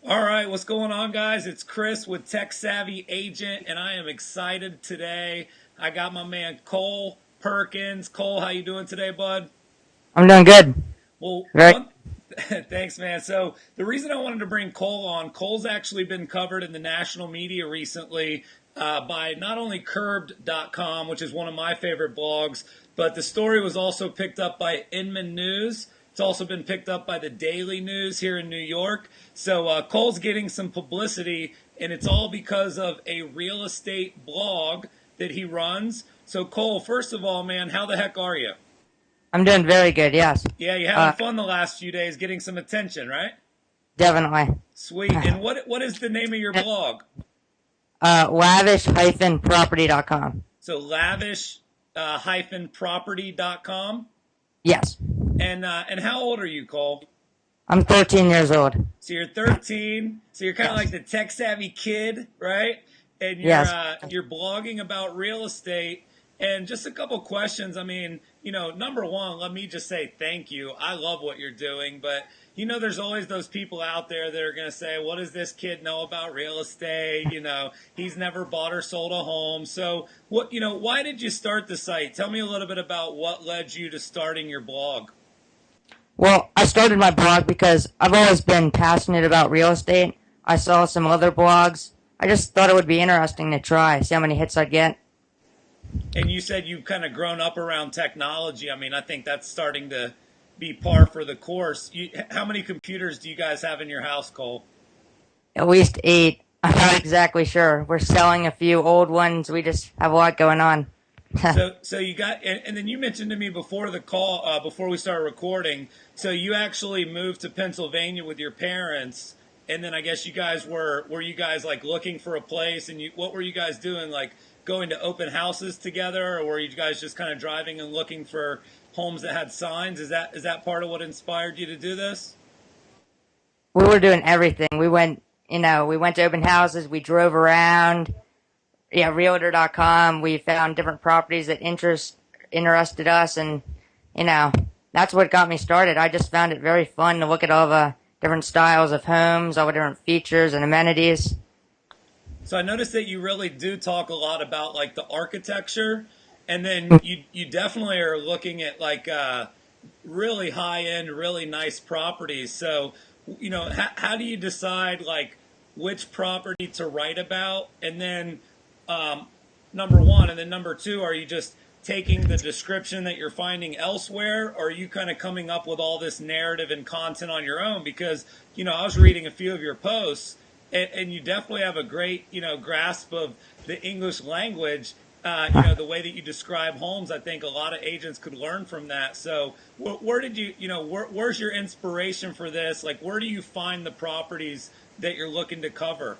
All right, what's going on, guys? It's Chris with Tech Savvy Agent, and I am excited today. I got my man Cole Perkins. Cole, how you doing today, bud? I'm doing good. Well, Very. thanks, man. So the reason I wanted to bring Cole on, Cole's actually been covered in the national media recently by not only Curbed.com, which is one of my favorite blogs, but the story was also picked up by Inman News. It's also been picked up by the Daily News here in New York. So Cole's getting some publicity, and it's all because of a real estate blog that he runs. So Cole, first of all, man, how the heck are you? I'm doing very good. Yes. Yeah, you having Uh, fun the last few days, getting some attention, right? Definitely. Sweet. And what is the name of your blog? Lavish-property.com. So lavish property.com. Yes. And how old are you, Cole? I'm 13 years old. So you're 13. So you're kind of Yes. like the tech savvy kid, right? And Yes. you're blogging about real estate. And just a couple questions. I mean, number one, let me just say thank you. I love what you're doing, but there's always those people out there that are going to say, "What does this kid know about real estate? He's never bought or sold a home." So, why did you start the site? Tell me a little bit about what led you to starting your blog. Well, I started my blog because I've always been passionate about real estate. I saw some other blogs. I just thought it would be interesting to try, see how many hits I'd get. And you said you've kind of grown up around technology. I mean, I think that's starting to be par for the course. How many computers do you guys have in your house, Cole? At least 8. I'm not exactly sure. We're selling a few old ones. We just have a lot going on. So you got, and then you mentioned to me before the call, before we started recording. So you actually moved to Pennsylvania with your parents, and then I guess were you guys like looking for a place, and what were you guys doing? Like going to open houses together, or were you guys just kind of driving and looking for homes that had signs? Is that part of what inspired you to do this? We were doing everything. We went to open houses. We drove around. Yeah, realtor.com. We found different properties that interested us, and you know, that's what got me started. I just found it very fun to look at all the different styles of homes, all the different features and amenities. So I noticed that you really do talk a lot about like the architecture, and then you definitely are looking at like really high end, really nice properties. So how do you decide like which property to write about, and then um, number one, and then number two, are you just taking the description that you're finding elsewhere, or are you kind of coming up with all this narrative and content on your own? Because I was reading a few of your posts, and you definitely have a great grasp of the English language. The way that you describe homes, I think a lot of agents could learn from that. So, where did where's your inspiration for this? Like, where do you find the properties that you're looking to cover?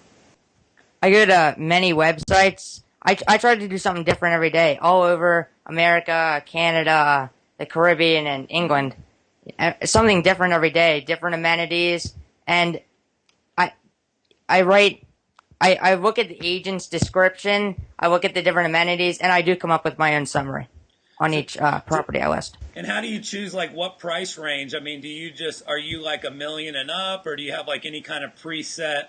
I go to many websites. I try to do something different every day, all over America, Canada, the Caribbean, and England. Something different every day, different amenities, and I I write. I look at the agent's description. I look at the different amenities, and I do come up with my own summary on So, each property I list. and how do you choose like what price range? I mean, are you like a million and up, or do you have like any kind of preset?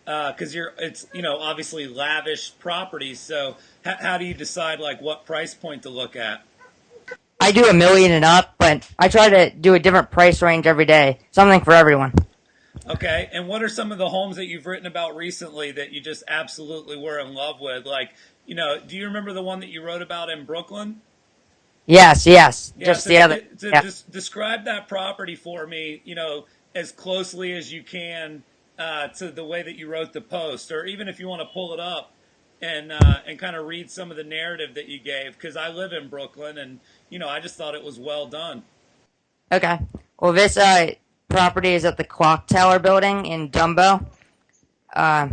Because it's obviously lavish properties. So how do you decide like what price point to look at? I do a million and up, but I try to do a different price range every day, something for everyone. Okay, and what are some of the homes that you've written about recently that you just absolutely were in love with? Like, do you remember the one that you wrote about in Brooklyn? Yes, yes, Yeah, just so the other. Yeah. describe that property for me, as closely as you can to the way that you wrote the post, or even if you want to pull it up and kind of read some of the narrative that you gave, because I live in Brooklyn, and I just thought it was well done. Okay. Well, this property is at the Clock Tower building in Dumbo. Uh,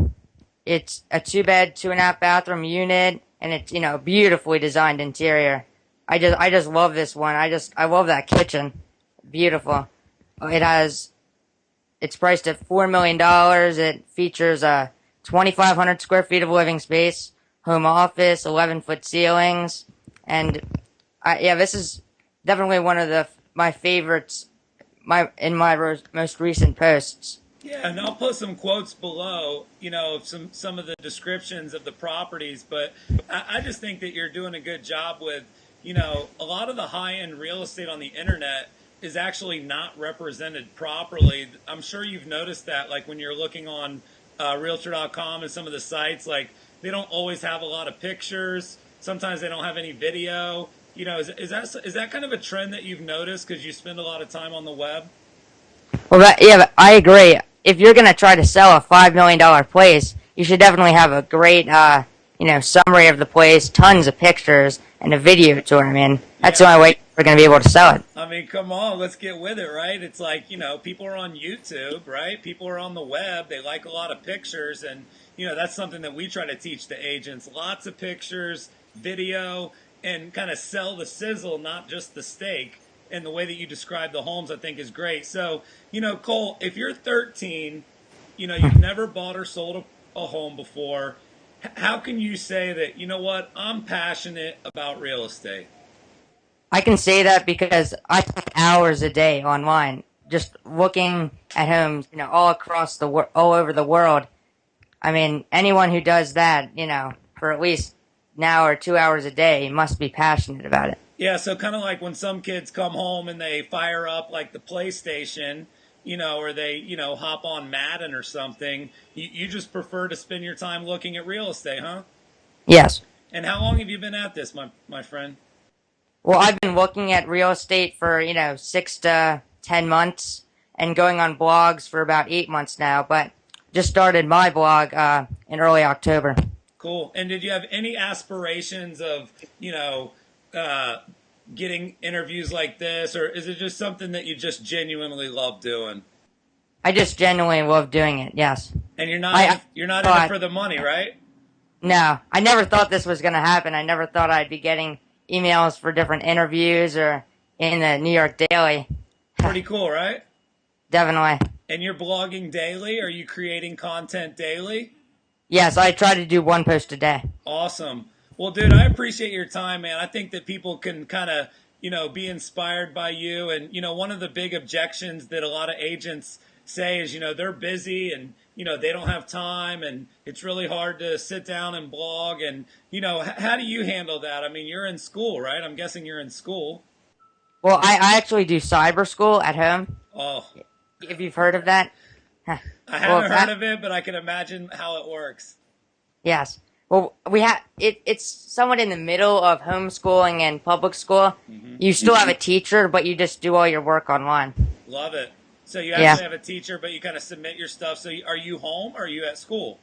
it's a two-bed, 2.5 bathroom unit, and it's beautifully designed interior. I just love this one. I love that kitchen. Beautiful. It has it's priced at $4 million. It features 2,500 square feet of living space, home office, 11-foot ceilings, and yeah, this is definitely one of my favorites. My most recent posts. Yeah, and I'll put some quotes below, of some of the descriptions of the properties. But I just think that you're doing a good job with, a lot of the high end real estate on the internet is actually not represented properly. I'm sure you've noticed that, like when you're looking on Realtor.com and some of the sites, like they don't always have a lot of pictures. Sometimes they don't have any video. Is that kind of a trend that you've noticed because you spend a lot of time on the web? Well, yeah, but I agree. If you're gonna try to sell a $5 million place, you should definitely have a great, summary of the place, tons of pictures, and a video tour. I mean, that's the Yeah. only way we're gonna be able to sell it. I mean, come on, let's get with it, right? It's like, people are on YouTube, right? People are on the web. They like a lot of pictures. And, that's something that we try to teach the agents. Lots of pictures, video, and kind of sell the sizzle, not just the steak. And the way that you describe the homes, I think, is great. So, Cole, if you're 13, you've never bought or sold a home before, how can you say that, what, I'm passionate about real estate? I can say that because I spend hours a day online just looking at homes, all across all over the world. I mean, anyone who does that, for at least an hour, 2 hours a day must be passionate about it. Yeah, so kind of like when some kids come home and they fire up like the PlayStation, or they, hop on Madden or something. You just prefer to spend your time looking at real estate, huh? Yes. And how long have you been at this, my friend? Well, I've been looking at real estate for, 6 to 10 months and going on blogs for about 8 months now, but just started my blog in early October. Cool. And did you have any aspirations of, uh, getting interviews like this, or is it just something that you just genuinely love doing? I just genuinely love doing it, yes. And I you're not in it thought, for the money, right? no, I never thought this was going to happen. I never thought I'd be getting emails for different interviews or in the New York Daily. Pretty cool, right? Definitely. And you're blogging daily? Are you creating content daily? Yes, I try to do one post a day. Awesome. Well, dude, I appreciate your time, man. I think that people can kind of, be inspired by you. And, one of the big objections that a lot of agents say is, they're busy and, they don't have time and it's really hard to sit down and blog. And, how do you handle that? I mean, you're in school, right? I'm guessing you're in school. Well, I actually do cyber school at home, Oh, if you've heard of that. I Well, haven't heard of it, but I can imagine how it works. yes. Well, we have it's somewhat in the middle of homeschooling and public school. You still have a teacher, but you just do all your work online. Love it. So you Yeah. actually have a teacher, but you kind of submit your stuff. So are you home or are you at school?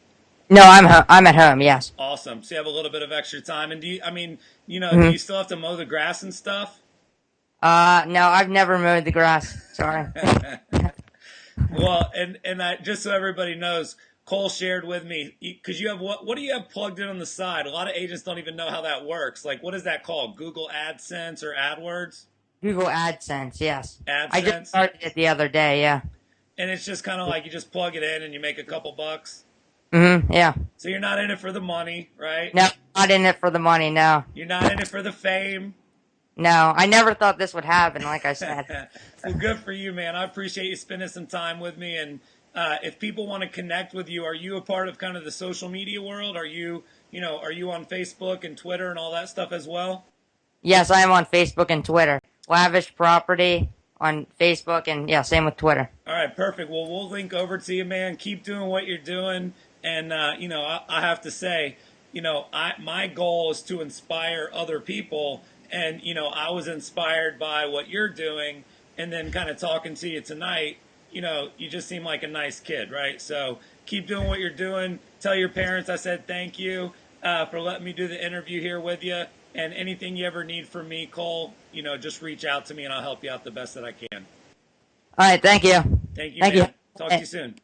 No, I'm at home. Yes. Awesome. So you have a little bit of extra time. And do hmm you still have to mow the grass and stuff? No, I've never mowed the grass. Sorry. Well, and I, just so everybody knows, Cole shared with me because you have what do you have plugged in on the side? A lot of agents don't even know how that works. Like, what is that called? Google AdSense or AdWords? Google AdSense. Yes. I just AdSense, started it the other day. Yeah. and it's just kind of like you just plug it in and you make a couple bucks. Yeah. So you're not in it for the money, right? No, not in it for the money. No. You're not in it for the fame. No, I never thought this would happen. Like I said. Well, good for you, man. I appreciate you spending some time with me. And if people want to connect with you, are you a part of kind of the social media world? Are you on Facebook and Twitter and all that stuff as well? Yes, I am on Facebook and Twitter. Lavish Property on Facebook, and yeah, same with Twitter. All right, perfect. Well, we'll link over to you, man. Keep doing what you're doing. And, I have to say, my goal is to inspire other people. And, I was inspired by what you're doing. And then kind of talking to you tonight, you just seem like a nice kid, right? So keep doing what you're doing. Tell your parents I said thank you for letting me do the interview here with you. And anything you ever need from me, Cole, just reach out to me and I'll help you out the best that I can. All right, thank you. Thank you, Thank man. you. Talk to you soon.